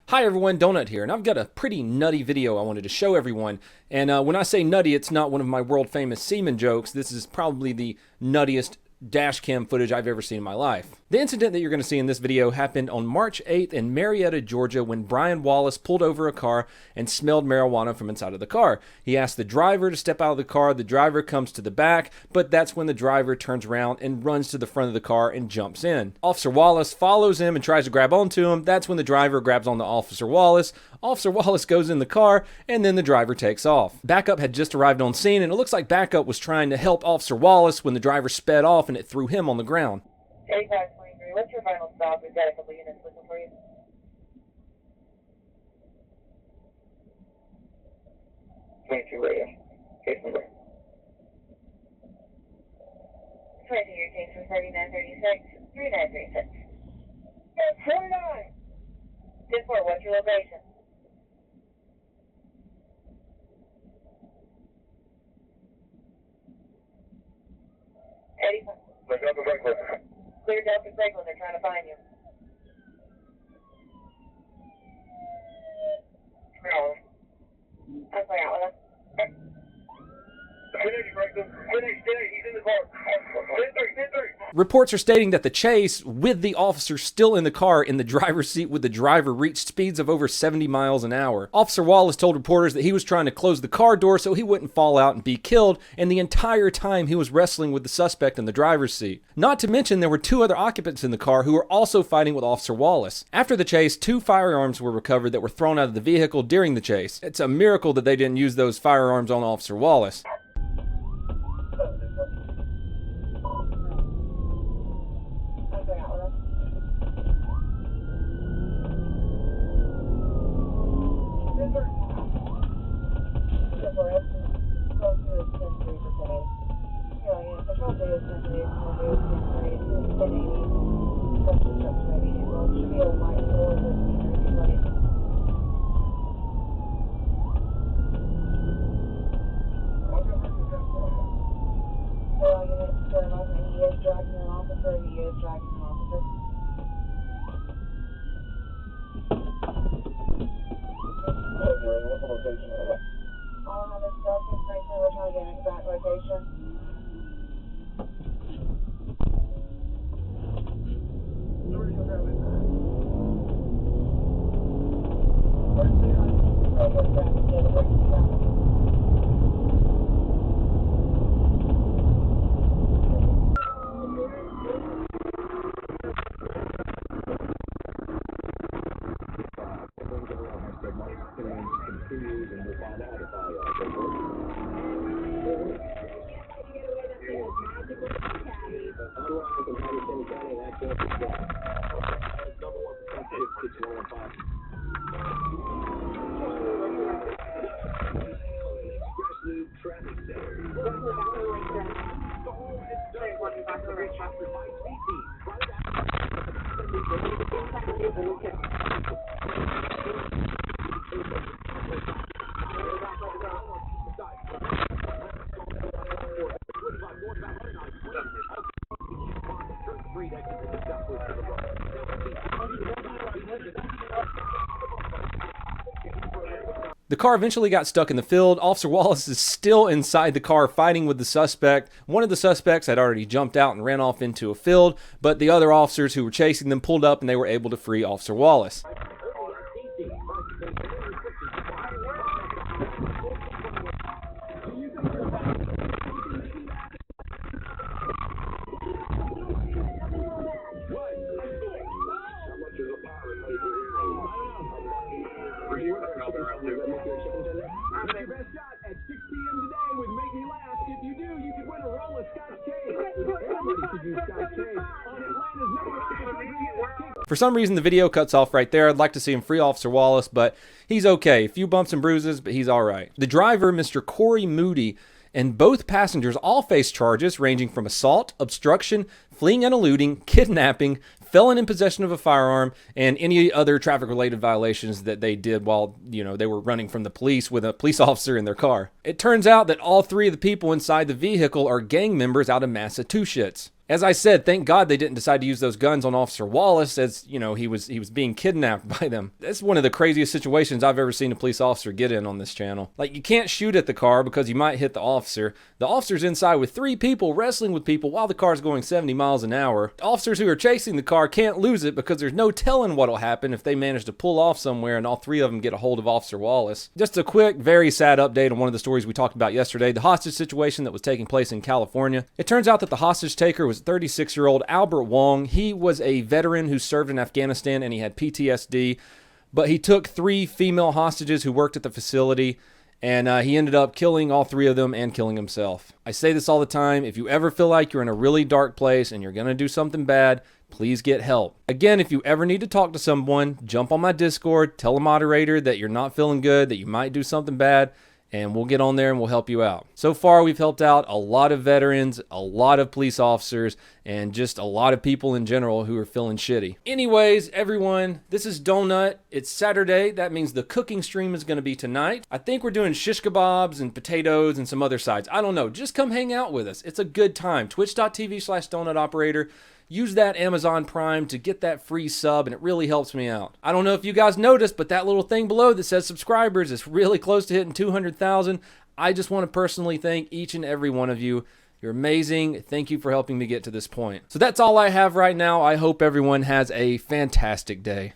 Hi everyone, Donut here, and I've got a pretty nutty video I wanted to show everyone. And when I say nutty, it's not one of my world famous semen jokes. This is probably the nuttiest dash cam footage I've ever seen in my life. The incident that you're going to see in this video happened on March 8th in Marietta, Georgia, when Brian Wallace pulled over a car and smelled marijuana from inside of the car. He asked the driver to step out of the car. The driver comes to the back, but that's when the driver turns around and runs to the front of the car and jumps in. Officer Wallace follows him and tries to grab onto him. That's when the driver grabs onto Officer Wallace. Officer Wallace goes in the car, and then the driver takes off. Backup had just arrived on scene, and it looks like Backup was trying to help Officer Wallace when the driver sped off and it threw him on the ground. 8523, what's your final stop? We've got a couple units looking for you. Radio. Case number. 20, your case was 3936, 3936. That's 29! 10-4, what's your location? Clear Delta Franklin, they're trying to find you. I'm sorry, Alan. He's in the car. Reports are stating that the chase, with the officer still in the car in the driver's seat with the driver, reached speeds of over 70 miles an hour. Officer Wallace told reporters that he was trying to close the car door so he wouldn't fall out and be killed, and the entire time he was wrestling with the suspect in the driver's seat. Not to mention there were two other occupants in the car who were also fighting with Officer Wallace. After the chase, 2 firearms were recovered that were thrown out of the vehicle during the chase. It's a miracle that they didn't use those firearms on Officer Wallace. The car eventually got stuck in the field. Officer Wallace is still inside the car fighting with the suspect. One of the suspects had already jumped out and ran off into a field, but the other officers who were chasing them pulled up and they were able to free Officer Wallace. For some reason, the video cuts off right there. I'd like to see him free Officer Wallace, but he's okay. A few bumps and bruises, but he's all right. The driver, Mr. Corey Moody, and both passengers all face charges ranging from assault, obstruction, fleeing and eluding, kidnapping, felon in possession of a firearm, and any other traffic-related violations that they did while, they were running from the police with a police officer in their car. It turns out that all 3 of the people inside the vehicle are gang members out of Massachusetts. As I said, thank God they didn't decide to use those guns on Officer Wallace, as you know, he was being kidnapped by them. That's one of the craziest situations I've ever seen a police officer get in on this channel. Like, you can't shoot at the car because you might hit the officer. The officer's inside with 3 people wrestling with people while the car's going 70 miles an hour. The officers who are chasing the car can't lose it because there's no telling what'll happen if they manage to pull off somewhere and all 3 of them get a hold of Officer Wallace. Just a quick, very sad update on one of the stories we talked about yesterday, the hostage situation that was taking place in California. It turns out that the hostage taker was 36-year-old Albert Wong. He was a veteran who served in Afghanistan and he had PTSD, but he took 3 female hostages who worked at the facility, and he ended up killing all 3 of them and killing himself. I say this all the time. If you ever feel like you're in a really dark place and you're going to do something bad, please get help. Again, if you ever need to talk to someone, jump on my Discord, tell a moderator that you're not feeling good, that you might do something bad, and we'll get on there and we'll help you out. So far, we've helped out a lot of veterans, a lot of police officers, and just a lot of people in general who are feeling shitty. Anyways, everyone, this is Donut. It's Saturday. That means the cooking stream is going to be tonight. I think we're doing shish kebabs and potatoes and some other sides. I don't know. Just come hang out with us. It's a good time. Twitch.tv/donutoperator. Use that Amazon Prime to get that free sub, and it really helps me out. I don't know if you guys noticed, but that little thing below that says subscribers is really close to hitting 200,000. I just want to personally thank each and every one of you. You're amazing. Thank you for helping me get to this point. So that's all I have right now. I hope everyone has a fantastic day.